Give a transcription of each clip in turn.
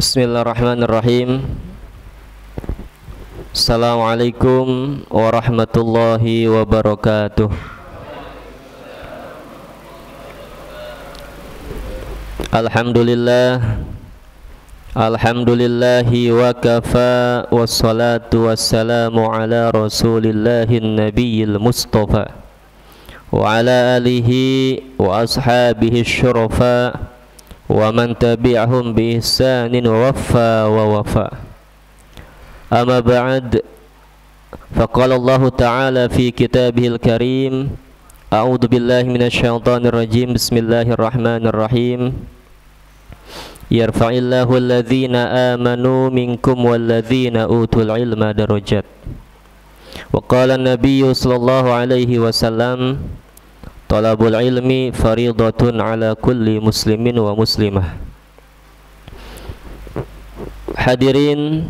Bismillahirrahmanirrahim. Assalamualaikum warahmatullahi wabarakatuh. Alhamdulillahi wa kafa, wassalatu wassalamu ala rasulillahin nabiyil mustafa wa ala alihi wa ashabihi syurafa wa man tabi'ahum bi ihsanin waffa wa wafa. Amma ba'd, faqala Allah ta'ala fi kitabihil karim, a'udzu billahi minasy syaithanir rajim, bismillahirrahmanirrahim. Yarfa'illahu alladhina amanu minkum walladhina utul ilma darajat. Wa qala an-nabiyyu sallallahu alaihi wasallam, talabul ilmi faridatun ala kulli muslimin wa muslimah. Hadirin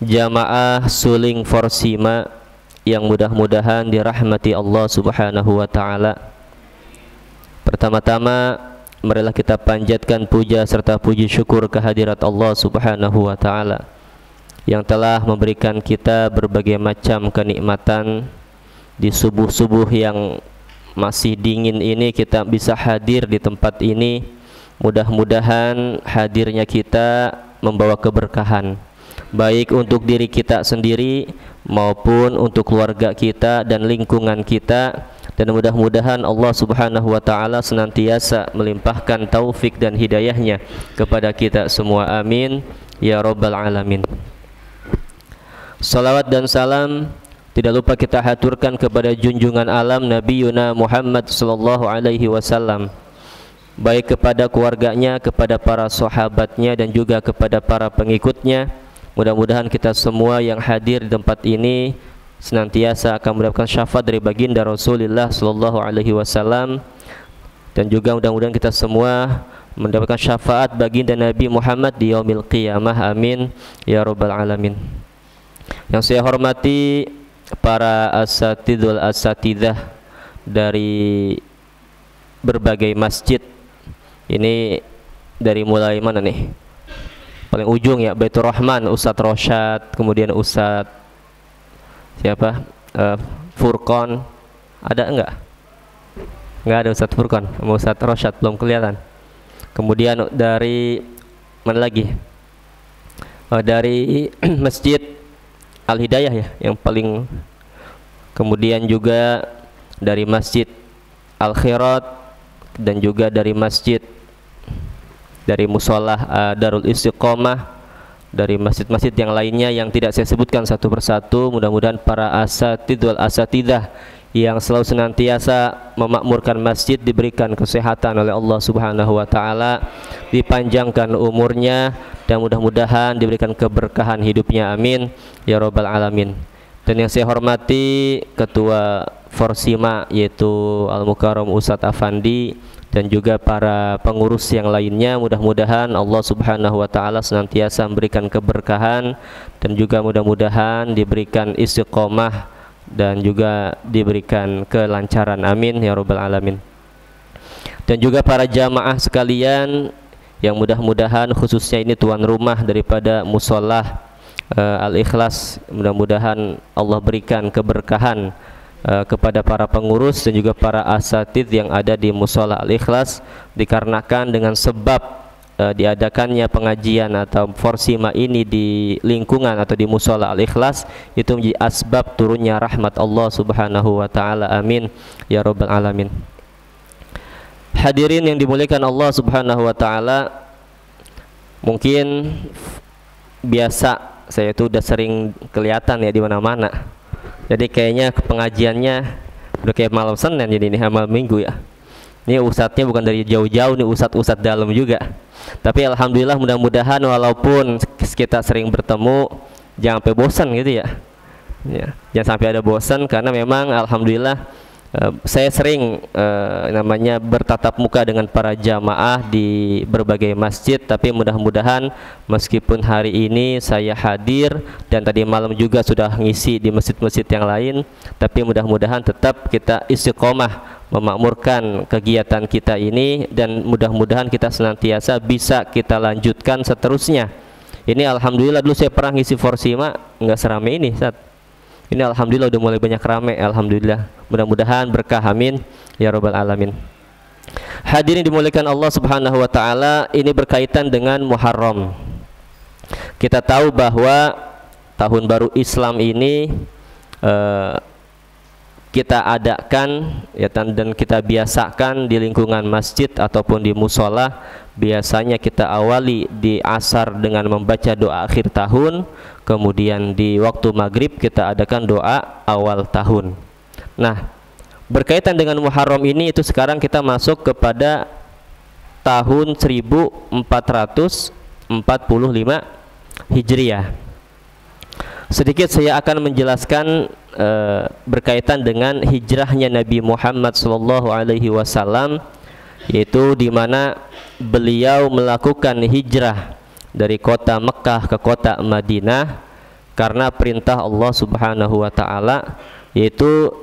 jamaah Suling Forsima yang mudah-mudahan dirahmati Allah subhanahu wa ta'ala. Pertama-tama marilah kita panjatkan puja serta puji syukur kehadirat Allah subhanahu wa ta'ala yang telah memberikan kita berbagai macam kenikmatan di subuh-subuh yang masih dingin ini. Kita bisa hadir di tempat ini, mudah-mudahan hadirnya kita membawa keberkahan baik untuk diri kita sendiri maupun untuk keluarga kita dan lingkungan kita, dan mudah-mudahan Allah subhanahu wa ta'ala senantiasa melimpahkan taufik dan hidayahnya kepada kita semua, amin ya rabbal alamin. Salawat dan salam tidak lupa kita haturkan kepada junjungan alam Nabi Yuna Muhammad sallallahu alaihi wasallam, baik kepada keluarganya, kepada para sahabatnya, dan juga kepada para pengikutnya. Mudah-mudahan kita semua yang hadir di tempat ini senantiasa akan mendapatkan syafaat dari baginda Rasulullah sallallahu alaihi wasallam, dan juga mudah-mudahan kita semua mendapatkan syafaat baginda Nabi Muhammad di yaumil qiyamah, amin ya rabbal alamin. Yang saya hormati para asatidah dari berbagai masjid ini, dari mulai mana nih, paling ujung ya, Baitur Rahman, Ustadz Rosyad, kemudian Ustadz siapa, Furqon, ada enggak? Enggak ada Ustadz Furqon, sama Ustadz Rosyad belum kelihatan. Kemudian dari mana lagi, dari Masjid Al-Hidayah ya yang paling, kemudian juga dari Masjid Al-Khairat, dan juga dari masjid, dari Musolah Darul Istiqomah, dari masjid-masjid yang lainnya yang tidak saya sebutkan satu persatu. Mudah-mudahan para asatidah yang selalu senantiasa memakmurkan masjid diberikan kesehatan oleh Allah subhanahu wa ta'ala, dipanjangkan umurnya, dan mudah-mudahan diberikan keberkahan hidupnya, amin ya rabbal alamin. Dan yang saya hormati Ketua Forsima yaitu Al-Mukarram Ustadz Afandi, dan juga para pengurus yang lainnya. Mudah-mudahan Allah subhanahu wa ta'ala senantiasa memberikan keberkahan, dan juga mudah-mudahan diberikan istiqomah dan juga diberikan kelancaran, amin ya rabbal alamin. Dan juga para jamaah sekalian yang mudah-mudahan khususnya ini tuan rumah daripada Musolah Al-Ikhlas, mudah-mudahan Allah berikan keberkahan kepada para pengurus dan juga para asatid yang ada di Musolah Al-Ikhlas, dikarenakan dengan sebab diadakannya pengajian atau Forsima ini di lingkungan atau di Musolah Al-Ikhlas, itu menjadi asbab turunnya rahmat Allah subhanahu wa ta'ala, amin ya rabbal alamin. Hadirin yang dimuliakan Allah subhanahu wa ta'ala, mungkin biasa saya itu udah sering kelihatan ya di mana-mana. Jadi kayaknya pengajiannya udah kayak malam Senin, jadi ini malam Minggu ya. Ini ustadznya bukan dari jauh-jauh, nih ustadz dalam juga. Tapi alhamdulillah, mudah-mudahan walaupun kita sering bertemu jangan sampai bosan gitu ya. Jangan sampai ada bosan, karena memang alhamdulillah Saya sering namanya bertatap muka dengan para jamaah di berbagai masjid, tapi mudah-mudahan meskipun hari ini saya hadir dan tadi malam juga sudah ngisi di masjid-masjid yang lain, tapi mudah-mudahan tetap kita istiqomah memakmurkan kegiatan kita ini, dan mudah-mudahan kita senantiasa bisa kita lanjutkan seterusnya. Ini alhamdulillah dulu saya pernah ngisi Forsima nggak serame ini, Ustaz. Ini alhamdulillah udah mulai banyak rame, alhamdulillah. Mudah-mudahan berkah, amin ya rabbal alamin. Hadirin dimuliakan Allah Subhanahu wa taala, ini berkaitan dengan Muharram. Kita tahu bahwa tahun baru Islam ini kita adakan ya, dan kita biasakan di lingkungan masjid ataupun di musola. Biasanya kita awali di asar dengan membaca doa akhir tahun, kemudian di waktu maghrib kita adakan doa awal tahun. Nah, berkaitan dengan Muharram ini, itu sekarang kita masuk kepada tahun 1445 Hijriah. Sedikit saya akan menjelaskan berkaitan dengan hijrahnya Nabi Muhammad SAW, yaitu di mana beliau melakukan hijrah dari kota Mekah ke kota Madinah karena perintah Allah Subhanahu wa taala, yaitu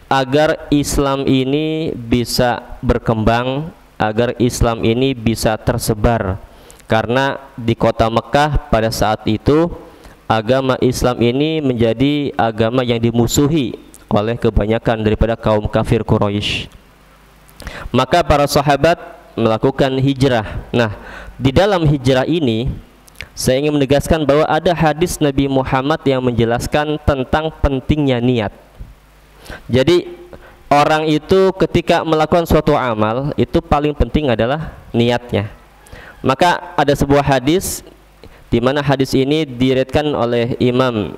agar Islam ini bisa berkembang, agar Islam ini bisa tersebar. Karena di kota Mekah pada saat itu agama Islam ini menjadi agama yang dimusuhi oleh kebanyakan daripada kaum kafir Quraisy. Maka para sahabat melakukan hijrah. Nah, di dalam hijrah ini saya ingin menegaskan bahwa ada hadis Nabi Muhammad yang menjelaskan tentang pentingnya niat. Jadi orang itu ketika melakukan suatu amal, itu paling penting adalah niatnya. Maka ada sebuah hadis di mana hadis ini diriwayatkan oleh Imam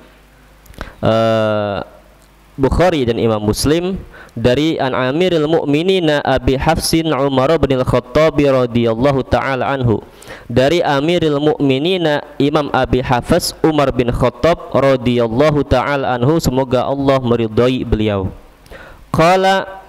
Bukhari dan Imam Muslim dari An Amiril Mu'minina Abi Hafsin Umar bin Al-Khattab radhiyallahu taala anhu, dari Amiril Mu'minina Imam Abi Hafs Umar bin Khattab radhiyallahu taala anhu, semoga Allah meridhai beliau. Qala,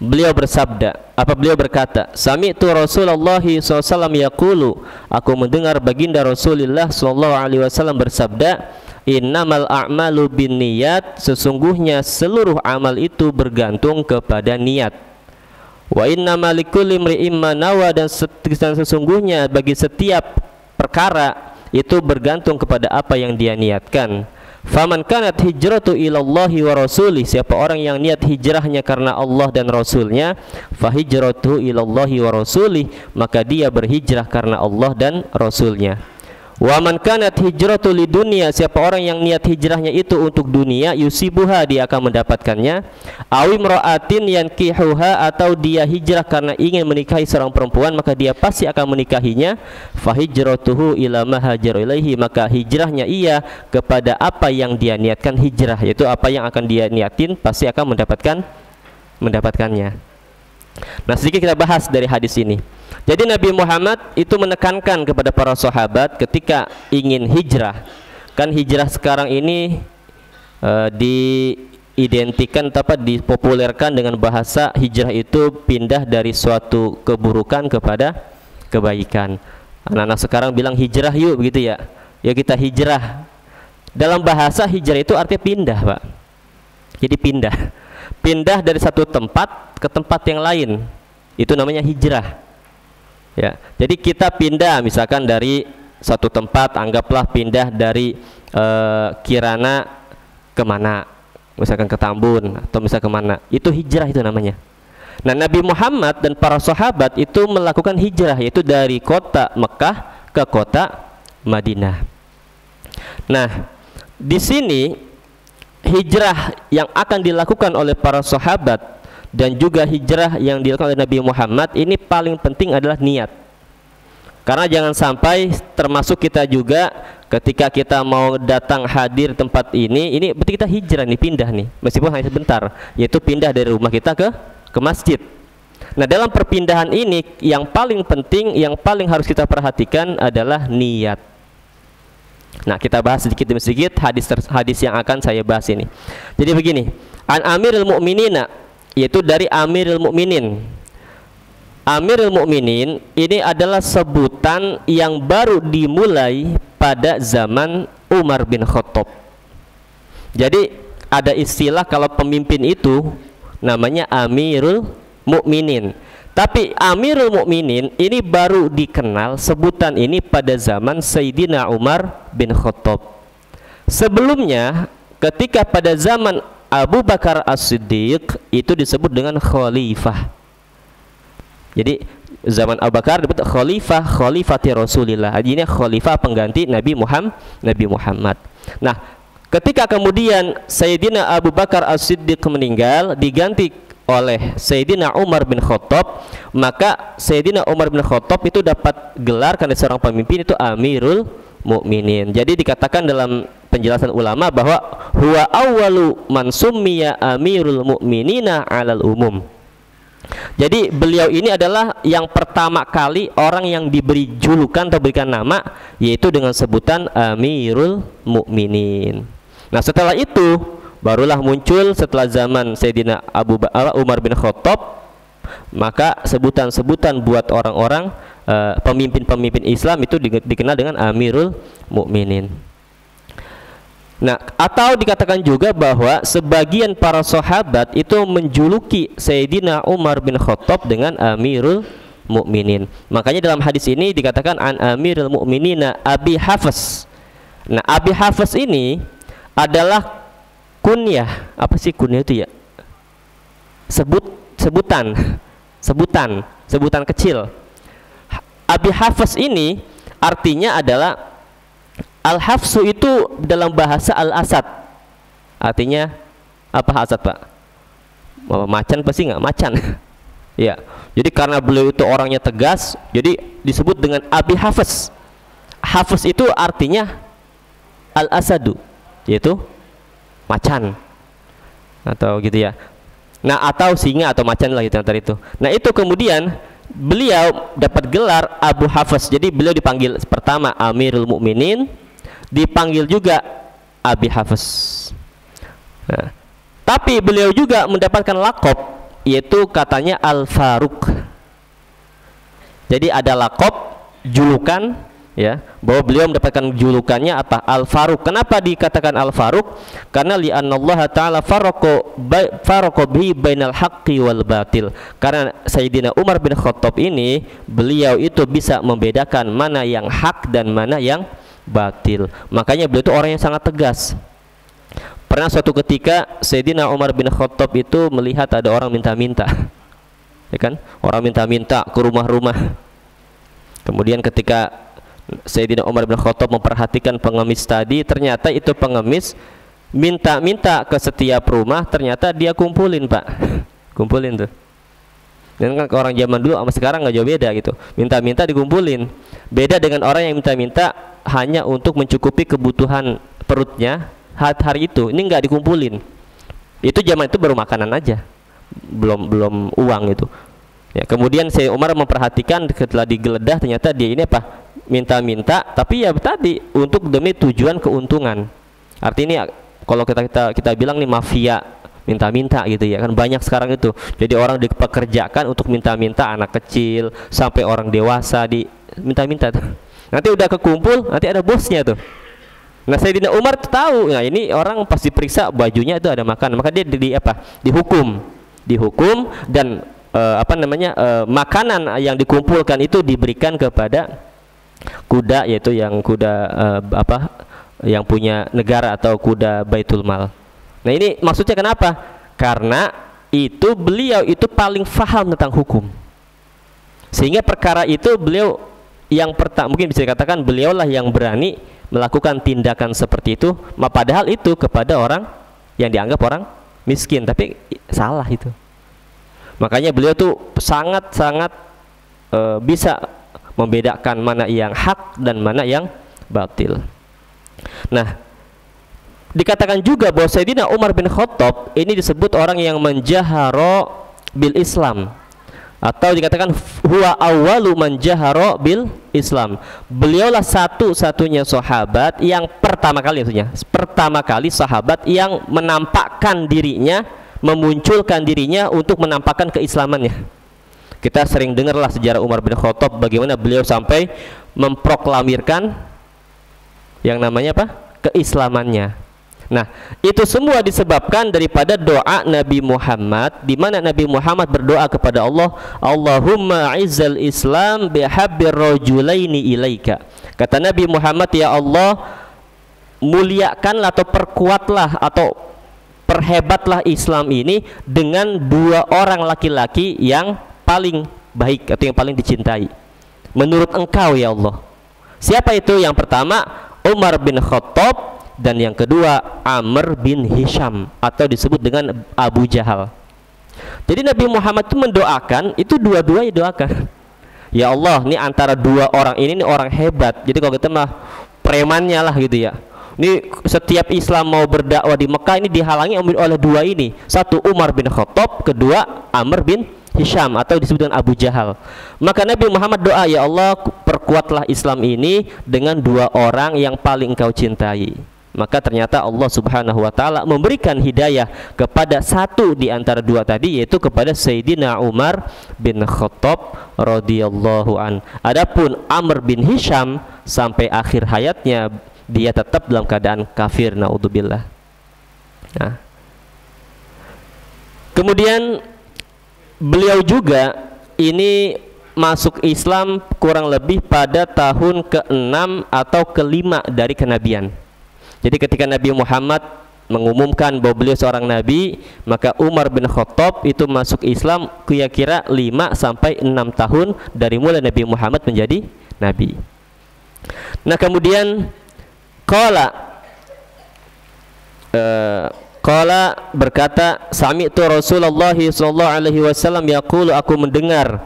beliau bersabda, beliau berkata, sami'tu Rasulullah SAW yaqulu, aku mendengar baginda Rasulullah SAW bersabda, innamal a'malu binniyat, sesungguhnya seluruh amal itu bergantung kepada niat. Wa innamal likulli imri'in ma nawa, dan sesungguhnya bagi setiap perkara itu bergantung kepada apa yang dia niatkan. Faman kanat hijratu ilallahi wa rasulih, siapa orang yang niat hijrahnya karena Allah dan Rasulnya, fahijratu ilallahi wa rasulih, maka dia berhijrah karena Allah dan Rasulnya. Wa man kanat hijratu lidunya, siapa orang yang niat hijrahnya itu untuk dunia, yusibuha, dia akan mendapatkannya. Awim ra'atin yankihuha, atau dia hijrah karena ingin menikahi seorang perempuan, maka dia pasti akan menikahinya. Fahijratuhu ila ma hajar ilaihi, maka hijrahnya ia kepada apa yang dia niatkan hijrah, yaitu apa yang akan dia niatin pasti akan mendapatkannya. Nah, sedikit kita bahas dari hadis ini. Jadi Nabi Muhammad itu menekankan kepada para sahabat ketika ingin hijrah. Kan hijrah sekarang ini diidentikan atau dipopulerkan dengan bahasa hijrah itu pindah dari suatu keburukan kepada kebaikan. Anak-anak sekarang bilang hijrah yuk, begitu ya. Ya kita hijrah. Dalam bahasa hijrah itu artinya pindah, Pak. Jadi pindah dari satu tempat ke tempat yang lain. Itu namanya hijrah. Ya, jadi kita pindah misalkan dari satu tempat, anggaplah pindah dari Kirana kemana, misalkan ke Tambun atau misalkan kemana, itu hijrah itu namanya. Nah, Nabi Muhammad dan para sahabat itu melakukan hijrah, yaitu dari kota Mekah ke kota Madinah. Nah, di sini hijrah yang akan dilakukan oleh para sahabat dan juga hijrah yang dilakukan oleh Nabi Muhammad ini paling penting adalah niat. Karena jangan sampai termasuk kita juga ketika kita mau datang hadir tempat ini berarti kita hijrah nih, pindah nih, meskipun hanya sebentar, yaitu pindah dari rumah kita ke masjid. Nah, dalam perpindahan ini yang paling penting, yang paling harus kita perhatikan adalah niat. Nah, kita bahas sedikit demi sedikit hadis yang akan saya bahas ini. Jadi begini, An Amirul Mu'minina, yaitu dari Amirul Mukminin. Amirul Mukminin ini adalah sebutan yang baru dimulai pada zaman Umar bin Khattab. Jadi ada istilah kalau pemimpin itu namanya Amirul Mukminin. Tapi Amirul Mukminin ini baru dikenal sebutan ini pada zaman Sayyidina Umar bin Khattab. Sebelumnya ketika pada zaman Abu Bakar As-Siddiq itu disebut dengan khalifah. Jadi zaman Abu Bakar disebut khalifah, khalifati Rasulillah. Artinya khalifah pengganti Nabi Muhammad. Nah, ketika kemudian Sayyidina Abu Bakar As-Siddiq meninggal diganti oleh Sayyidina Umar bin Khattab, maka Sayyidina Umar bin Khattab itu dapat gelar karena seorang pemimpin itu Amirul Mukminin. Jadi dikatakan dalam penjelasan ulama bahwa huwa awwalu man summiya Amirul Mukminina 'alal umum. Jadi beliau ini adalah yang pertama kali orang yang diberi julukan atau berikan nama, yaitu dengan sebutan Amirul Mukminin. Nah, setelah itu barulah muncul setelah zaman Sayyidina Umar bin Khattab, maka sebutan-sebutan buat orang-orang pemimpin-pemimpin Islam itu dikenal dengan Amirul Mukminin. Nah, atau dikatakan juga bahwa sebagian para sahabat itu menjuluki Sayyidina Umar bin Khattab dengan Amirul Mukminin. Makanya dalam hadis ini dikatakan an Amirul Mukminina Abi Hafs. Nah, Abi Hafs ini adalah kunyah. Apa sih kunyah itu ya? Sebutan kecil. Abi Hafs ini artinya adalah Al-Hafsu itu dalam bahasa Al-Asad. Artinya apa asad, Pak? Macan pasti nggak macan. Ya. Jadi karena beliau itu orangnya tegas, jadi disebut dengan Abi Hafs. Hafs itu artinya Al-Asadu, yaitu macan. Atau gitu ya. Nah, atau singa atau macan lah gitu antara itu. Nah, itu kemudian beliau dapat gelar Abu Hafs. Jadi beliau dipanggil pertama Amirul Mukminin, dipanggil juga Abi Hafs. Nah, tapi beliau juga mendapatkan lakop, yaitu katanya Al-Faruq. Jadi ada lakop, julukan, ya, bahwa beliau mendapatkan julukannya apa? Al-Faruq. Kenapa dikatakan Al-Faruq? Karena li'annallaha ta'ala faraqo bihi bainal haqqi wal batil. Karena Sayyidina Umar bin Khattab ini, beliau itu bisa membedakan mana yang hak dan mana yang batil. Makanya beliau itu orang yang sangat tegas. Pernah suatu ketika Sayyidina Umar bin Khattab itu melihat ada orang minta-minta, ya kan? Orang minta-minta ke rumah-rumah. Kemudian ketika Sayyidina Umar bin Khattab memperhatikan pengemis tadi, ternyata itu pengemis minta-minta ke setiap rumah, ternyata dia kumpulin, Pak. Kumpulin tuh. Dan kan orang zaman dulu sama sekarang nggak jauh beda gitu. Minta-minta dikumpulin. Beda dengan orang yang minta-minta hanya untuk mencukupi kebutuhan perutnya hari itu. Ini nggak dikumpulin. Itu zaman itu baru makanan aja, belum uang itu. Ya, kemudian Sayyidina Umar memperhatikan, setelah digeledah ternyata dia ini apa? Minta-minta, tapi ya tadi untuk demi tujuan keuntungan. Artinya kalau kita bilang nih mafia minta-minta gitu ya kan, banyak sekarang itu. Jadi orang dipekerjakan untuk minta-minta, anak kecil sampai orang dewasa di minta-minta. Nanti udah kekumpul, nanti ada bosnya tuh. Nah, Sayyidina Umar tahu, nah ini orang pasti periksa bajunya itu ada makan, maka dia dihukum dan makanan yang dikumpulkan itu diberikan kepada kuda, yaitu yang kuda yang punya negara atau kuda Baitul Mal. Nah, ini maksudnya kenapa? Karena itu beliau itu paling faham tentang hukum, sehingga perkara itu beliau yang pertama, mungkin bisa dikatakan beliaulah yang berani melakukan tindakan seperti itu, padahal itu kepada orang yang dianggap orang miskin, tapi salah itu. Makanya beliau tuh sangat-sangat bisa membedakan mana yang hak dan mana yang batil. Nah, dikatakan juga bahwa Sayyidina Umar bin Khattab ini disebut orang yang menjaharo bil Islam, atau dikatakan huwa awwalu man jaharo bil Islam. Beliaulah satu-satunya sahabat yang pertama kali sahabat yang menampakkan dirinya memunculkan dirinya untuk menampakkan keislamannya. Kita sering dengarlah sejarah Umar bin Khattab, bagaimana beliau sampai memproklamirkan yang namanya apa? Keislamannya. Nah, itu semua disebabkan daripada doa Nabi Muhammad, di mana Nabi Muhammad berdoa kepada Allah, Allahumma izzal Islam bihabbir rajulaini ilaika. Kata Nabi Muhammad, ya Allah, muliakanlah atau perkuatlah atau perhebatlah Islam ini dengan dua orang laki-laki yang paling baik atau yang paling dicintai menurut Engkau ya Allah. Siapa itu? Yang pertama Umar bin Khattab, dan yang kedua Amr bin Hisham atau disebut dengan Abu Jahal. Jadi Nabi Muhammad itu mendoakan, itu dua-duanya doakan, ya Allah, ini antara dua orang ini orang hebat. Jadi kalau kita mah premannya lah gitu ya. Ini setiap Islam mau berdakwah di Mekah ini dihalangi oleh dua ini. Satu Umar bin Khattab, kedua Amr bin Hisham atau disebut dengan Abu Jahal. Maka Nabi Muhammad doa, ya Allah, perkuatlah Islam ini dengan dua orang yang paling Engkau cintai. Maka ternyata Allah Subhanahu wa taala memberikan hidayah kepada satu di antara dua tadi, yaitu kepada Sayyidina Umar bin Khattab radhiyallahu an. Adapun Amr bin Hisham sampai akhir hayatnya dia tetap dalam keadaan kafir, naudzubillah. Nah, kemudian beliau juga ini masuk Islam kurang lebih pada tahun ke-6 atau ke-5 dari kenabian. Jadi ketika Nabi Muhammad mengumumkan bahwa beliau seorang nabi, maka Umar bin Khattab itu masuk Islam kira-kira 5 sampai 6 tahun dari mulai Nabi Muhammad menjadi nabi. Nah, kemudian qala berkata, sami'tu Rasulullah sallallahu alaihi wasallam yaqulu, aku mendengar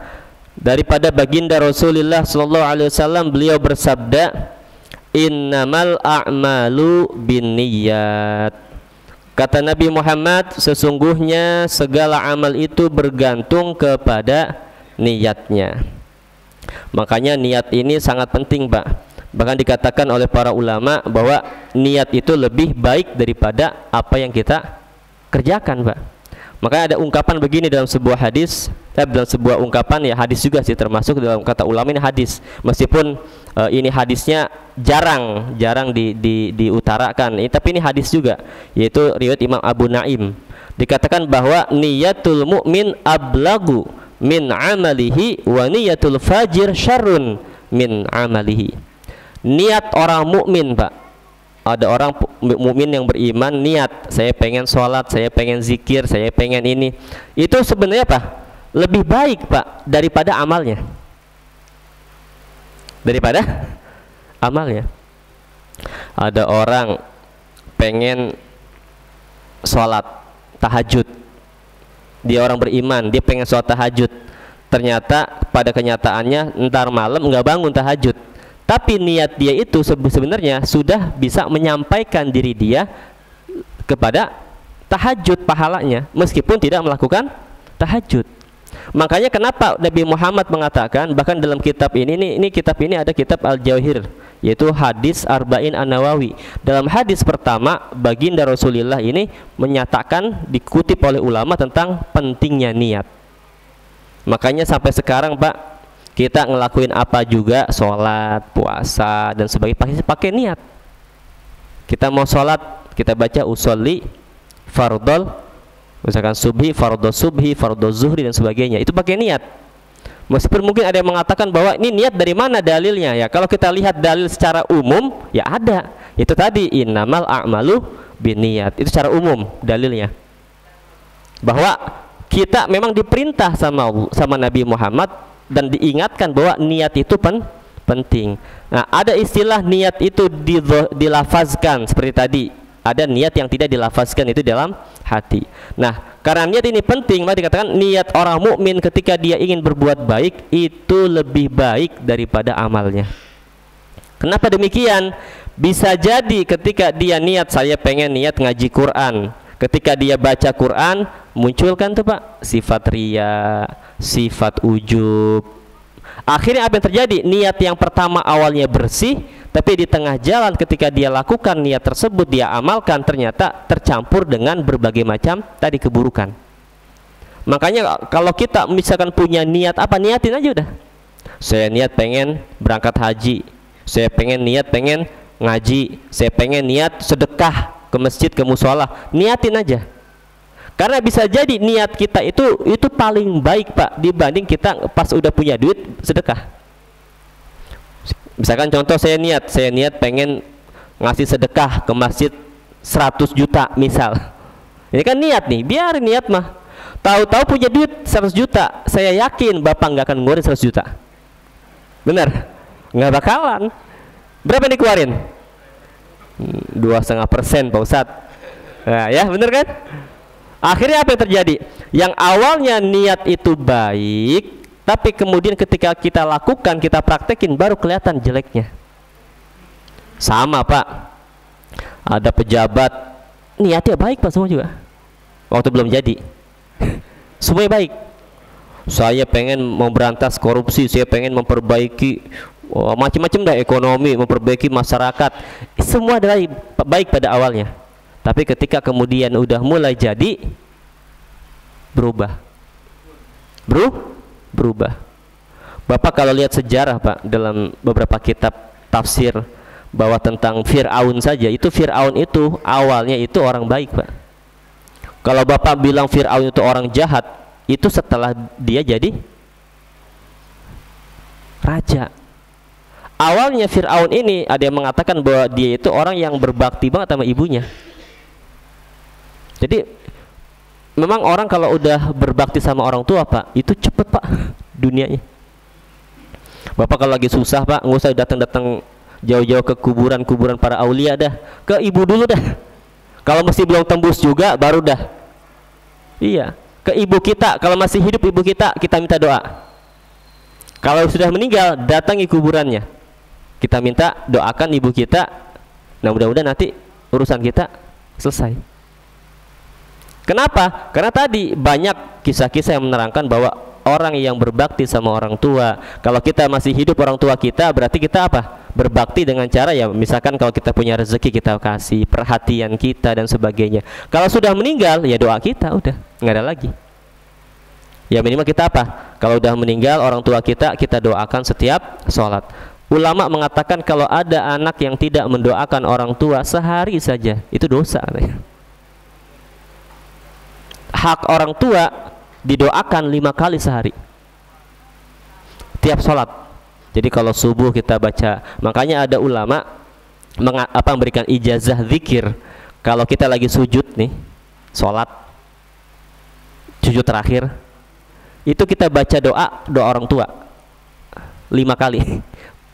daripada baginda Rasulullah sallallahu alaihi wasallam, beliau bersabda, innamal a'malu binniyat. Kata Nabi Muhammad, sesungguhnya segala amal itu bergantung kepada niatnya. Makanya niat ini sangat penting, Pak. Bahkan dikatakan oleh para ulama bahwa niat itu lebih baik daripada apa yang kita kerjakan, Pak. Makanya ada ungkapan begini dalam sebuah hadis, dalam sebuah ungkapan, ya hadis juga sih, termasuk dalam kata ulama ini hadis, meskipun ini hadisnya jarang diutarakan, tapi ini hadis juga, yaitu riwayat Imam Abu Naim. Dikatakan bahwa niyatul mu'min ablagu min amalihi wa niyatul fajir syarrun min amalihi. Niat orang mukmin, Pak, ada orang mukmin yang beriman niat, saya pengen sholat, saya pengen zikir, saya pengen ini, itu sebenarnya apa? Lebih baik, Pak, daripada amalnya. Daripada amalnya. Ada orang pengen sholat tahajud, dia orang beriman, dia pengen sholat tahajud, ternyata pada kenyataannya ntar malam nggak bangun tahajud. Tapi niat dia itu sebenarnya sudah bisa menyampaikan diri dia kepada tahajud pahalanya, meskipun tidak melakukan tahajud. Makanya kenapa Nabi Muhammad mengatakan, bahkan dalam kitab ini kitab ini ada kitab Al-Jawahir, yaitu hadis Arba'in An-Nawawi. Dalam hadis pertama, baginda Rasulullah ini menyatakan, dikutip oleh ulama tentang pentingnya niat. Makanya sampai sekarang, Pak, kita ngelakuin apa juga, sholat, puasa dan sebagainya, pakai niat. Kita mau sholat, kita baca usolli fardol, misalkan subhi, fardol subhi, fardol zuhri dan sebagainya, itu pakai niat. Meskipun mungkin ada yang mengatakan bahwa ini niat dari mana dalilnya, ya kalau kita lihat dalil secara umum, ya ada, itu tadi innamal a'malu binniyat, itu secara umum dalilnya, bahwa kita memang diperintah sama Nabi Muhammad dan diingatkan bahwa niat itu penting. Nah, ada istilah niat itu dilafazkan seperti tadi. Ada niat yang tidak dilafazkan, itu dalam hati. Nah, karena niat ini penting, maka dikatakan niat orang mukmin ketika dia ingin berbuat baik itu lebih baik daripada amalnya. Kenapa demikian? Bisa jadi ketika dia niat, saya pengen niat ngaji Quran, ketika dia baca Quran munculkan tuh, Pak, sifat riya, sifat ujub. Akhirnya apa yang terjadi? Niat yang pertama awalnya bersih, Tapi di tengah jalan ketika dia lakukan niat tersebut, dia amalkan, ternyata tercampur dengan berbagai macam tadi keburukan. Makanya kalau kita misalkan punya niat apa, niatin aja udah. Saya niat pengen berangkat haji, saya pengen niat pengen ngaji, saya pengen niat sedekah ke masjid, ke musola, niatin aja. Karena bisa jadi niat kita itu paling baik Pak dibanding kita pas udah punya duit sedekah. Misalkan contoh saya niat pengen ngasih sedekah ke masjid 100 juta misal. Ini kan niat nih, biar niat mah. Tahu-tahu punya duit 100 juta, saya yakin Bapak nggak akan ngeluarin 100 juta. Bener? Nggak bakalan. Berapa yang dikeluarin? 2,5% Pak Ustadz. Nah, ya bener kan? Akhirnya apa yang terjadi? Yang awalnya niat itu baik, tapi kemudian ketika kita lakukan, kita praktekin, baru kelihatan jeleknya. Sama Pak, ada pejabat niatnya baik Pak, semua juga waktu belum jadi semuanya baik. Saya pengen memberantas korupsi, saya pengen memperbaiki macam-macam dah ekonomi, memperbaiki masyarakat, semua adalah baik pada awalnya. Tapi ketika kemudian udah mulai jadi, berubah. Bapak kalau lihat sejarah Pak, dalam beberapa kitab tafsir, bahwa tentang Fir'aun saja, itu Fir'aun itu awalnya itu orang baik Pak. Kalau Bapak bilang Fir'aun itu orang jahat, itu setelah dia jadi raja. Awalnya Fir'aun ini ada yang mengatakan bahwa dia itu orang yang berbakti banget sama ibunya. Jadi memang orang kalau udah berbakti sama orang tua Pak, itu cepet Pak dunianya. Bapak kalau lagi susah Pak, nggak usah datang-datang jauh-jauh ke kuburan para aulia dah, ke ibu dulu dah. Kalau masih belum tembus juga baru dah. Iya, ke ibu kita, kalau masih hidup ibu kita minta doa. Kalau sudah meninggal, datangi kuburannya, kita minta doakan ibu kita. Nah mudah-mudahan nanti urusan kita selesai. Kenapa? Karena tadi banyak kisah-kisah yang menerangkan bahwa orang yang berbakti sama orang tua, kalau kita masih hidup orang tua kita, berarti kita apa? Berbakti dengan cara ya, misalkan kalau kita punya rezeki kita kasih, perhatian kita dan sebagainya. Kalau sudah meninggal ya doa kita udah nggak ada lagi. Ya minimal kita apa? Kalau udah meninggal orang tua kita doakan setiap sholat. Ulama mengatakan kalau ada anak yang tidak mendoakan orang tua sehari saja, itu dosa. Hak orang tua didoakan 5 kali sehari tiap sholat. Jadi kalau subuh kita baca, makanya ada ulama memberikan ijazah zikir kalau kita lagi sujud nih, sholat sujud terakhir, itu kita baca doa orang tua 5 kali.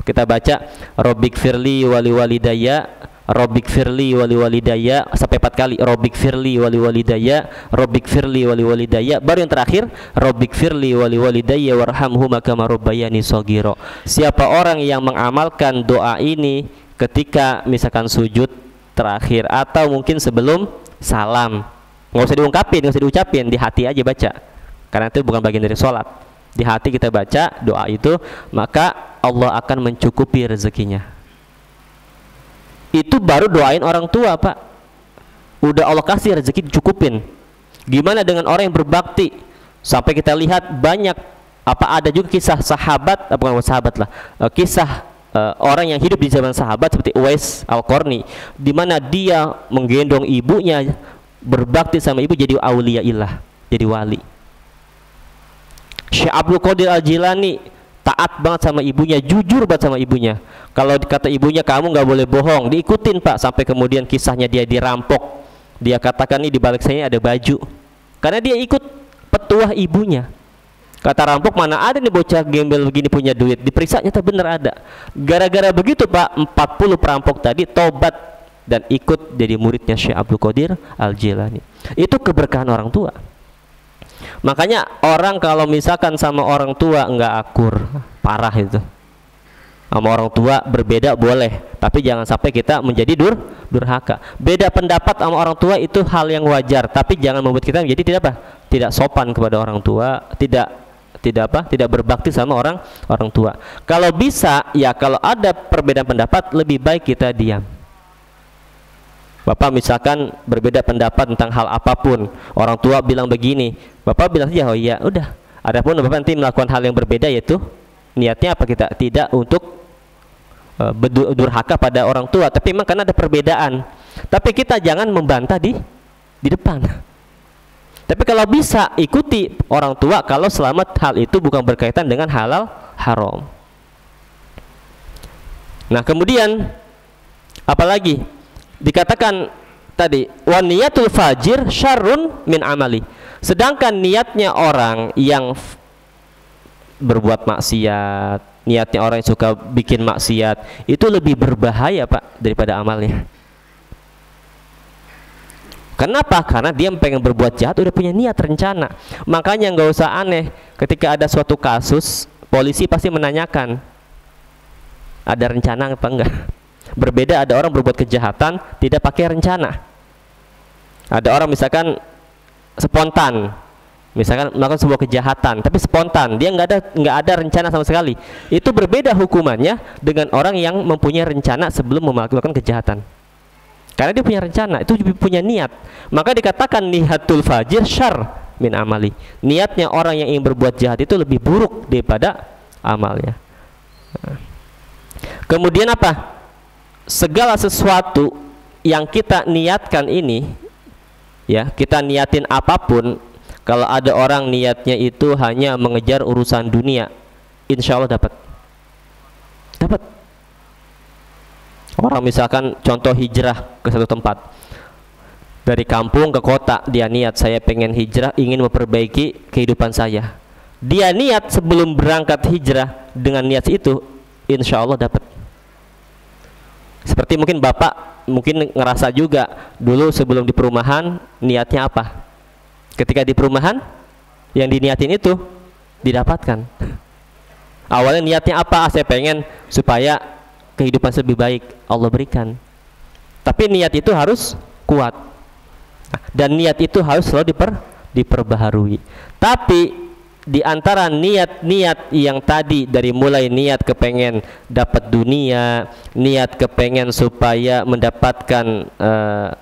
Kita baca Robbik firli wali walidayya, Robbik firli wali walidayya, sampai 4 kali. Robbik firli wali walidayya, Robbik firli wali walidayya. Baru yang terakhir Robbik firli wali walidayya warhamhuma kama rabbayani shaghira. Siapa orang yang mengamalkan doa ini ketika misalkan sujud terakhir atau mungkin sebelum salam, nggak usah diungkapin, nggak usah diucapin, di hati aja baca, karena itu bukan bagian dari sholat. Di hati kita baca doa itu, maka Allah akan mencukupi rezekinya. Itu baru doain orang tua Pak, udah Allah kasih rezeki dicukupin. Gimana dengan orang yang berbakti? Sampai kita lihat banyak ada juga kisah sahabat, bukan sahabat lah, kisah orang yang hidup di zaman sahabat seperti Uwais Al-Qarni, di mana dia menggendong ibunya, berbakti sama ibu, jadi auliyaillah, jadi wali. Syekh Abdul Qadir Al-Jilani taat banget sama ibunya, jujur banget sama ibunya. Kalau kata ibunya kamu nggak boleh bohong, diikutin Pak, sampai kemudian kisahnya dia dirampok. Dia katakan nih di balik saya ada baju, karena dia ikut petuah ibunya. Kata rampok, mana ada nih bocah gembel begini punya duit, diperiksa nyata bener ada. Gara-gara begitu Pak, 40 perampok tadi tobat dan ikut jadi muridnya Syekh Abdul Qadir Al-Jilani. Itu keberkahan orang tua. Makanya orang kalau misalkan sama orang tua nggak akur, parah itu. Sama orang tua berbeda boleh, tapi jangan sampai kita menjadi durhaka. Beda pendapat sama orang tua itu hal yang wajar, tapi jangan membuat kita menjadi tidak sopan kepada orang tua, tidak tidak berbakti sama orang tua. Kalau bisa ya, kalau ada perbedaan pendapat lebih baik kita diam. Bapak misalkan berbeda pendapat tentang hal apapun, orang tua bilang begini, Bapak bilang saja oh iya, udah. Adapun Bapak nanti melakukan hal yang berbeda, yaitu niatnya apa, kita tidak untuk durhaka pada orang tua, tapi memang karena ada perbedaan. Tapi kita jangan membantah di depan. Tapi kalau bisa ikuti orang tua kalau selamat hal itu bukan berkaitan dengan halal haram. Nah, kemudian apalagi dikatakan tadi, wa niyatul fajir syarrun min amali. Sedangkan niatnya orang yang berbuat maksiat, niatnya orang yang suka bikin maksiat itu lebih berbahaya, Pak, daripada amalnya. Kenapa? Karena dia pengen berbuat jahat udah punya niat, rencana. Makanya nggak usah aneh ketika ada suatu kasus, polisi pasti menanyakan ada rencana apa enggak. Berbeda ada orang berbuat kejahatan tidak pakai rencana. Ada orang misalkan spontan, misalkan melakukan sebuah kejahatan tapi spontan, dia nggak ada rencana sama sekali. Itu berbeda hukumannya dengan orang yang mempunyai rencana sebelum melakukan kejahatan. Karena dia punya rencana, itu punya niat. Maka dikatakan nihatul fajir syarr min amali. Niatnya orang yang ingin berbuat jahat itu lebih buruk daripada amalnya. Kemudian apa? Segala sesuatu yang kita niatkan ini, ya, kita niatin apapun, kalau ada orang niatnya itu hanya mengejar urusan dunia, insya Allah dapat. Orang misalkan contoh hijrah ke satu tempat, dari kampung ke kota, dia niat saya pengen hijrah, ingin memperbaiki kehidupan saya. Dia niat sebelum berangkat hijrah dengan niat itu, insya Allah dapat. Seperti mungkin Bapak mungkin ngerasa juga dulu sebelum di perumahan niatnya apa, ketika di perumahan yang diniatin itu didapatkan. Awalnya niatnya apa? Saya pengen supaya kehidupan lebih baik, Allah berikan. Tapi niat itu harus kuat, dan niat itu harus selalu diperbaharui. Tapi di antara niat-niat yang tadi, dari mulai niat kepengen dapat dunia, niat kepengen supaya mendapatkan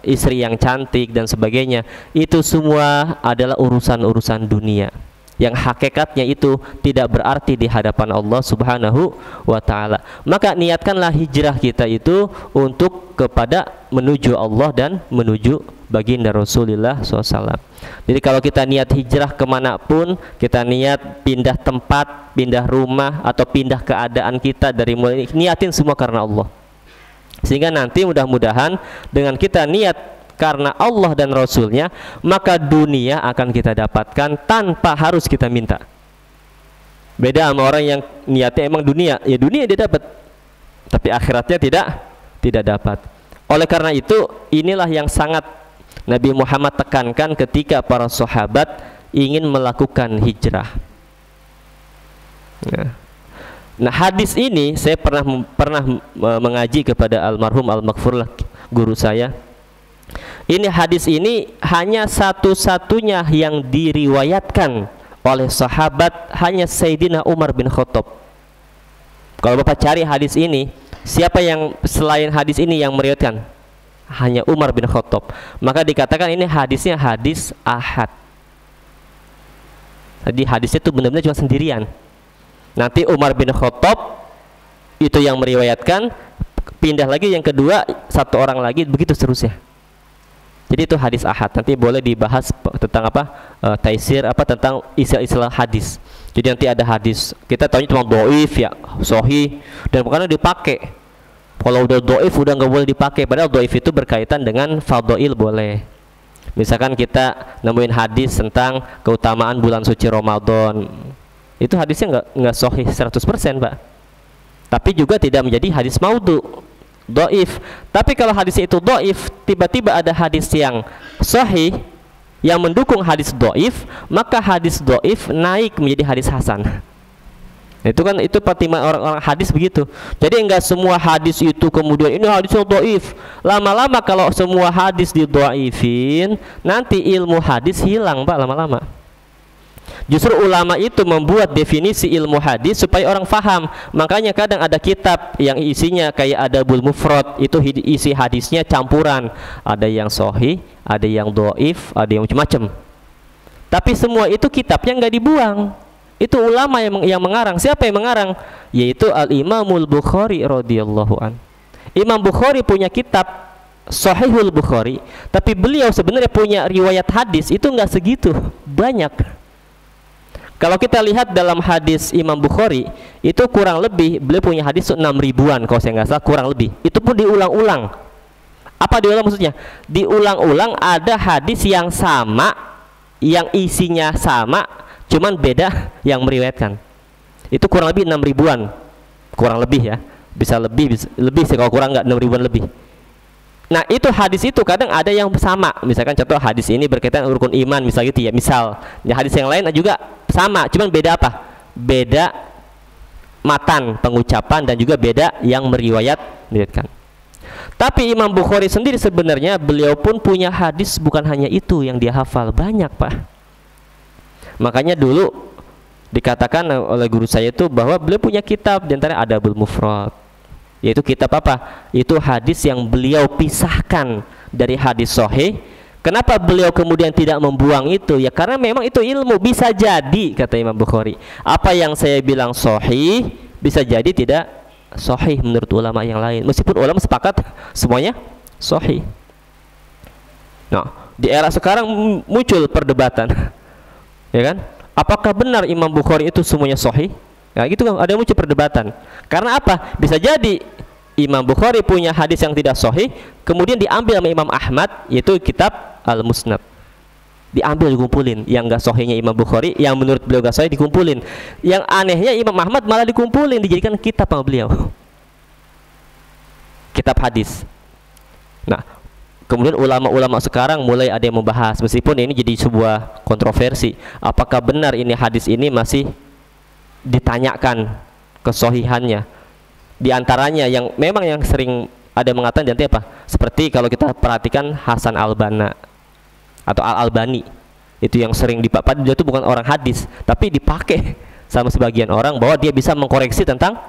istri yang cantik dan sebagainya, itu semua adalah urusan-urusan dunia yang hakikatnya itu tidak berarti di hadapan Allah Subhanahu wa ta'ala. Maka niatkanlah hijrah kita itu untuk kepada menuju Allah dan menuju baginda Rasulullah SAW. Jadi kalau kita niat hijrah kemanapun, kita niat pindah tempat, pindah rumah, atau pindah keadaan kita, dari mulai niatin semua karena Allah. Sehingga nanti mudah-mudahan dengan kita niat karena Allah dan Rasulnya, maka dunia akan kita dapatkan tanpa harus kita minta. Beda sama orang yang niatnya emang dunia, ya dunia dia dapat, tapi akhiratnya tidak dapat. Oleh karena itu, inilah yang sangat Nabi Muhammad tekankan ketika para sahabat ingin melakukan hijrah. Nah, hadis ini saya pernah mengaji kepada almarhum al-maghfurlah guru saya. Ini hadis ini hanya satu-satunya yang diriwayatkan oleh sahabat, hanya Sayyidina Umar bin Khattab. Kalau Bapak cari hadis ini, siapa yang selain hadis ini yang meriwayatkan? Hanya Umar bin Khattab. Maka dikatakan ini hadisnya hadis ahad. Jadi hadisnya itu benar-benar cuma sendirian. Nanti Umar bin Khattab itu yang meriwayatkan, pindah lagi yang kedua, satu orang lagi, begitu seterusnya. Jadi itu hadis ahad. Nanti boleh dibahas tentang apa, taisir apa, tentang istilah-istilah hadis. Jadi nanti ada hadis, kita tahunya cuma dhaif ya, sahih, dan bukan dipakai. Kalau udah dhaif udah nggak boleh dipakai. Padahal dhaif itu berkaitan dengan fadhail boleh. Misalkan kita nemuin hadis tentang keutamaan bulan suci Ramadan, itu hadisnya nggak sahih 100%, Pak. Tapi juga tidak menjadi hadis maudhu, dhaif. Tapi kalau hadis itu dhaif, tiba-tiba ada hadis yang sahih yang mendukung hadis dhaif, maka hadis dhaif naik menjadi hadis hasan. Itu pertimbangan orang-orang hadis begitu. Jadi enggak semua hadis itu kemudian ini hadis dhaif. Lama-lama kalau semua hadis didhaifin, nanti ilmu hadis hilang, Pak, lama-lama. Justru ulama itu membuat definisi ilmu hadis supaya orang faham. Makanya kadang ada kitab yang isinya kayak Adabul Mufrad, itu isi hadisnya campuran. Ada yang sahih, ada yang dhaif, ada yang macam-macam. Tapi semua itu kitabnya nggak dibuang. Itu ulama yang mengarang. Siapa yang mengarang? Yaitu Al-Imamul Bukhari radhiyallahu an. Imam Bukhari punya kitab Sahihul Bukhari, tapi beliau sebenarnya punya riwayat hadis itu nggak segitu banyak. Kalau kita lihat dalam hadis Imam Bukhari, itu kurang lebih beliau punya hadis 6 ribuan kalau saya nggak salah, kurang lebih. Itu pun diulang-ulang. Apa diulang maksudnya? Diulang-ulang ada hadis yang sama, yang isinya sama, cuman beda yang meriwayatkan. Itu kurang lebih 6 ribuan. Kurang lebih ya. Bisa lebih sih, kalau kurang nggak 6 ribuan lebih. Nah itu hadis itu kadang ada yang sama. Misalkan contoh hadis ini berkaitan rukun iman misalnya gitu ya. Misal ya, hadis yang lain juga sama, cuman beda apa? Beda matan pengucapan dan juga beda yang meriwayatkan. Tapi Imam Bukhari sendiri sebenarnya beliau pun punya hadis bukan hanya itu yang dia hafal, banyak Pak. Makanya dulu dikatakan oleh guru saya itu bahwa beliau punya kitab diantaranya Adabul Mufrad, yaitu kitab apa? Itu hadis yang beliau pisahkan dari hadis sahih. Kenapa beliau kemudian tidak membuang itu? Ya karena memang itu ilmu. Bisa jadi kata Imam Bukhari, apa yang saya bilang sahih bisa jadi tidak sahih menurut ulama yang lain, meskipun ulama sepakat semuanya sahih. Nah di era sekarang muncul perdebatan ya kan, apakah benar Imam Bukhari itu semuanya sahih? Nah gitu kan, ada yang muncul perdebatan. Karena apa? Bisa jadi Imam Bukhari punya hadis yang tidak sahih, kemudian diambil sama Imam Ahmad, yaitu kitab Al-Musnad. Diambil, dikumpulin. Yang enggak sahihnya Imam Bukhari, yang menurut beliau enggak sahih, dikumpulin. Yang anehnya Imam Ahmad malah dikumpulin, dijadikan kitab sama beliau. Kitab hadis. Nah, kemudian ulama-ulama sekarang mulai ada yang membahas, meskipun ini jadi sebuah kontroversi. Apakah benar ini hadis ini masih ditanyakan kesohihannya? Di antaranya yang memang yang sering ada yang mengatakan nanti apa? Seperti kalau kita perhatikan Hasan Al-Banna atau Al-Albani, itu yang sering dipakai. Dia itu bukan orang hadis, tapi dipakai sama sebagian orang bahwa dia bisa mengkoreksi tentang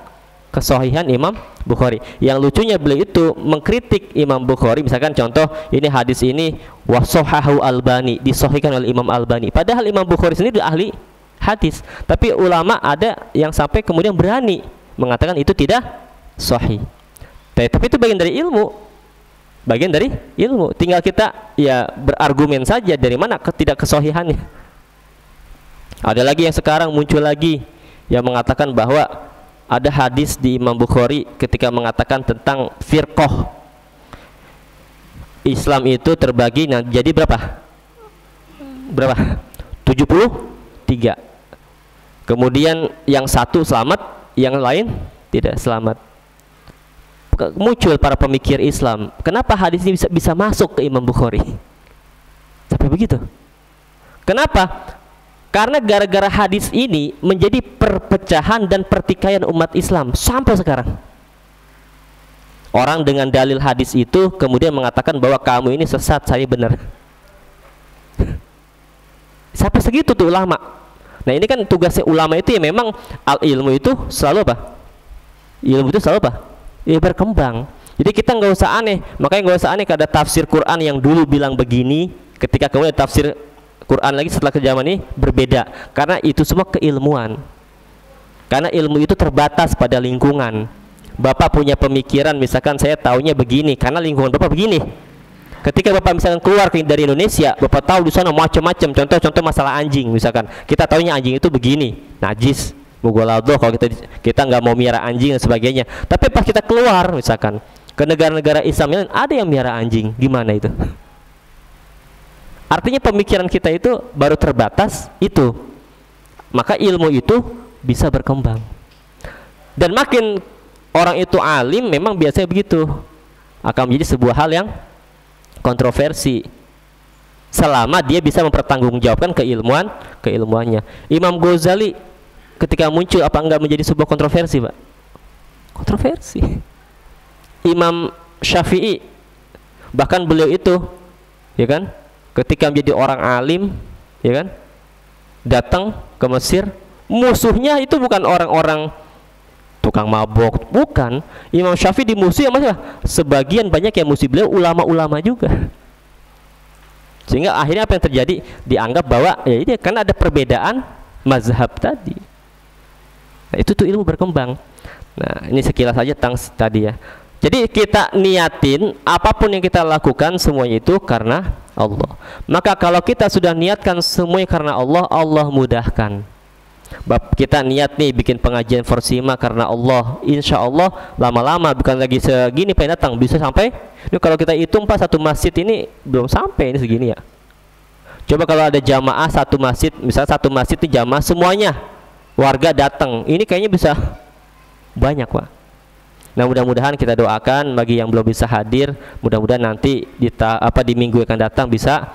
kesohihan Imam Bukhari. Yang lucunya beliau itu mengkritik Imam Bukhari, misalkan contoh ini hadis ini wasohahu Albani, disohikan oleh Imam Albani, padahal Imam Bukhari sendiri ahli hadis, tapi ulama ada yang sampai kemudian berani mengatakan itu tidak sahih. Tapi itu bagian dari ilmu, bagian dari ilmu. Tinggal kita ya berargumen saja dari mana ketidakkesahihannya. Ada lagi yang sekarang muncul lagi yang mengatakan bahwa ada hadis di Imam Bukhari ketika mengatakan tentang firqah Islam itu terbagi jadi berapa? 73. Kemudian yang satu selamat, yang lain tidak selamat. Muncul para pemikir Islam, kenapa hadis ini bisa masuk ke Imam Bukhari sampai begitu? Kenapa? Karena gara-gara hadis ini menjadi perpecahan dan pertikaian umat Islam sampai sekarang. Orang dengan dalil hadis itu kemudian mengatakan bahwa kamu ini sesat, saya benar. Sampai segitu tuh ulama. Nah ini kan tugasnya ulama itu ya, memang ilmu itu selalu apa? Ilmu itu selalu apa? Ya berkembang. Jadi kita nggak usah aneh. Makanya nggak usah aneh kalau ada tafsir Quran yang dulu bilang begini, ketika kemudian tafsir Quran lagi setelah ke zaman ini berbeda. Karena itu semua keilmuan. Karena ilmu itu terbatas pada lingkungan. Bapak punya pemikiran, misalkan saya taunya begini karena lingkungan Bapak begini. Ketika Bapak misalkan keluar dari Indonesia, Bapak tahu di sana macam-macam. Contoh masalah anjing, misalkan kita taunya anjing itu begini, najis, mughaladzah, kalau kita nggak mau miara anjing dan sebagainya. Tapi pas kita keluar misalkan ke negara-negara Islam yang ada yang miara anjing, gimana itu? Artinya pemikiran kita itu baru terbatas itu. Maka ilmu itu bisa berkembang. Dan makin orang itu alim, memang biasanya begitu, akan menjadi sebuah hal yang kontroversi selama dia bisa mempertanggungjawabkan keilmuannya. Imam Ghazali ketika muncul, apa enggak menjadi sebuah kontroversi, Pak? Kontroversi. Imam Syafi'i, bahkan beliau itu ya kan ketika menjadi orang alim ya kan, datang ke Mesir, musuhnya itu bukan orang-orang tukang mabok, bukan. Imam Syafi'i dimusuhi sama siapa? Sebagian banyak yang musuh beliau ulama-ulama juga. Sehingga akhirnya apa yang terjadi? Dianggap bahwa ya ini karena ada perbedaan mazhab tadi. Nah, itu tuh ilmu berkembang. Nah, ini sekilas saja tentang tadi ya. Jadi kita niatin apapun yang kita lakukan semuanya itu karena Allah. Maka kalau kita sudah niatkan semuanya karena Allah, Allah mudahkan. Kita niat nih bikin pengajian Forsima karena Allah, insya Allah lama-lama bukan lagi segini pengen datang, bisa sampai ini kalau kita hitung Pak, satu masjid ini belum sampai ini segini ya. Coba kalau ada jamaah satu masjid, misalnya satu masjid ini jamaah semuanya warga datang, ini kayaknya bisa banyak Pak. Nah mudah-mudahan kita doakan bagi yang belum bisa hadir, mudah-mudahan nanti di minggu yang akan datang bisa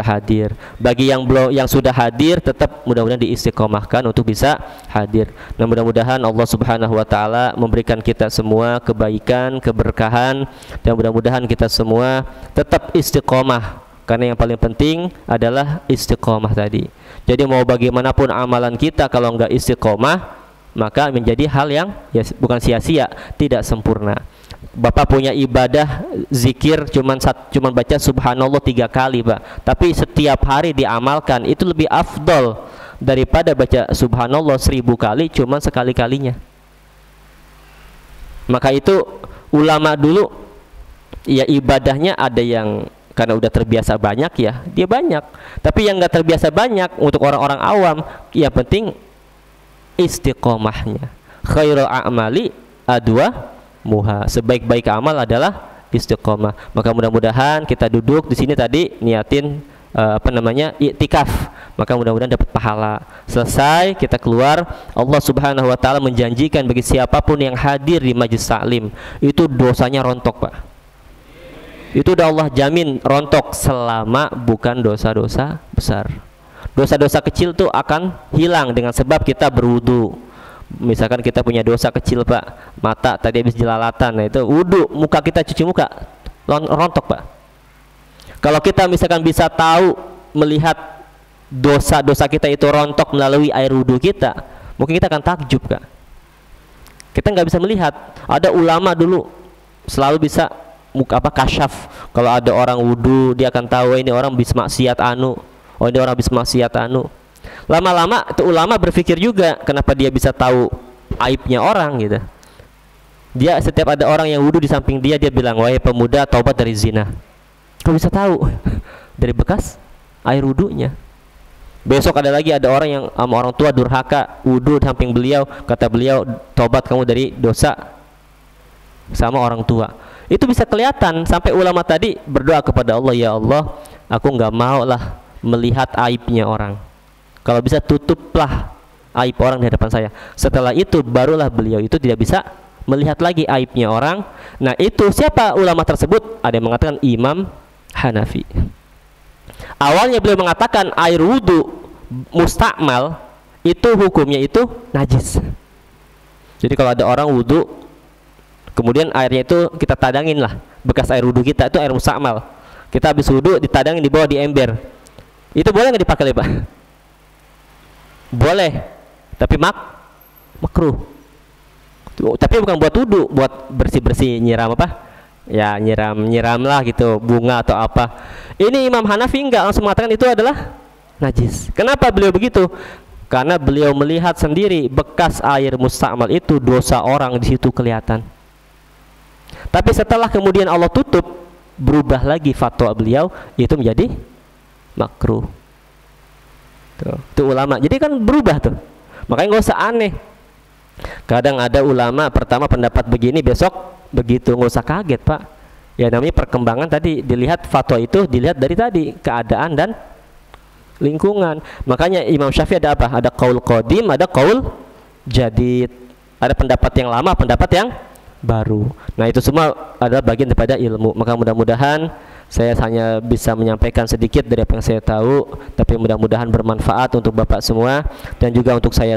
hadir. Bagi yang sudah hadir tetap mudah-mudahan diistiqomahkan untuk bisa hadir. Nah mudah-mudahan Allah Subhanahu wa taala memberikan kita semua kebaikan, keberkahan, dan mudah-mudahan kita semua tetap istiqomah. Karena yang paling penting adalah istiqomah tadi. Jadi mau bagaimanapun amalan kita kalau enggak istiqomah, maka menjadi hal yang ya bukan sia-sia, tidak sempurna. Bapak punya ibadah zikir cuman baca subhanallah 3 kali Pak, tapi setiap hari diamalkan, itu lebih afdol daripada baca subhanallah 1000 kali cuman sekali-kalinya. Maka itu ulama dulu ya ibadahnya ada yang karena udah terbiasa banyak ya dia banyak, tapi yang nggak terbiasa banyak untuk orang-orang awam yang penting istiqomahnya. Khairul a'mali adwa muha, sebaik-baik amal adalah istiqomah. Maka mudah-mudahan kita duduk di sini tadi niatin iktikaf, maka mudah-mudahan dapat pahala. Selesai kita keluar, Allah Subhanahu wa taala menjanjikan bagi siapapun yang hadir di majlis taklim itu dosanya rontok Pak. Itu udah Allah jamin rontok selama bukan dosa-dosa besar. Dosa-dosa kecil tuh akan hilang dengan sebab kita berwudu. Misalkan kita punya dosa kecil Pak, mata tadi habis jelalatan, nah itu wudu, muka kita cuci muka rontok Pak. Kalau kita misalkan bisa tahu melihat dosa-dosa kita itu rontok melalui air wudu kita, mungkin kita akan takjub Kak. Kita nggak bisa melihat. Ada ulama dulu selalu bisa kasyaf. Kalau ada orang wudu dia akan tahu ini orang bis maksiat oh ini orang habis maksiat Lama-lama itu ulama berpikir juga kenapa dia bisa tahu aibnya orang gitu. Dia setiap ada orang yang wudu di samping dia bilang, wahai pemuda taubat dari zina. Kau bisa tahu dari bekas air wudunya. Besok ada orang yang sama orang tua durhaka wudu di samping beliau, kata beliau taubat kamu dari dosa sama orang tua. Itu bisa kelihatan sampai ulama tadi berdoa kepada Allah, ya Allah aku nggak mau lah melihat aibnya orang, kalau bisa tutuplah aib orang di hadapan saya. Setelah itu barulah beliau itu tidak bisa melihat lagi aibnya orang. Nah itu siapa ulama tersebut? Ada yang mengatakan Imam Hanafi. Awalnya beliau mengatakan air wudu mustakmal itu hukumnya itu najis. Jadi kalau ada orang wudu kemudian airnya itu kita tadangin lah, bekas air wudu kita itu air mustakmal, kita habis wudu ditadangin di bawah di ember, itu boleh nggak dipakai Pak? Boleh, tapi makruh. Tapi bukan buat wudu, buat bersih-bersih, nyiram apa? Ya nyiram lah gitu, bunga atau apa. Ini Imam Hanafi enggak, langsung mengatakan itu adalah najis. Kenapa beliau begitu? Karena beliau melihat sendiri bekas air mustakmal itu dosa orang di situ kelihatan. Tapi setelah kemudian Allah tutup, berubah lagi fatwa beliau, itu menjadi makruh. Tuh ulama. Jadi kan berubah tuh. Makanya nggak usah aneh. Kadang ada ulama pertama pendapat begini, besok begitu, nggak usah kaget Pak. Ya namanya perkembangan tadi, dilihat fatwa itu dilihat dari tadi keadaan dan lingkungan. Makanya Imam Syafi'i ada apa? Ada qaul qadim, ada qaul jadid. Ada pendapat yang lama, pendapat yang baru. Nah itu semua adalah bagian daripada ilmu. Maka mudah-mudahan Saya hanya bisa menyampaikan sedikit dari apa yang saya tahu, tapi mudah-mudahan bermanfaat untuk Bapak semua dan juga untuk saya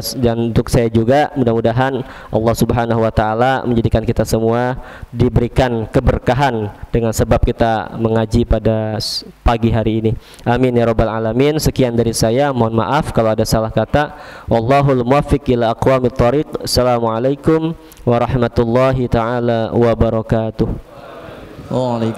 juga. Mudah-mudahan Allah Subhanahu wa taala menjadikan kita semua diberikan keberkahan dengan sebab kita mengaji pada pagi hari ini. Amin ya rabbal alamin. Sekian dari saya, mohon maaf kalau ada salah kata. Wallahul muwaffiq ila aqwamit thoriq. Assalamualaikum warahmatullahi taala wabarakatuh. Waalaikumsalam.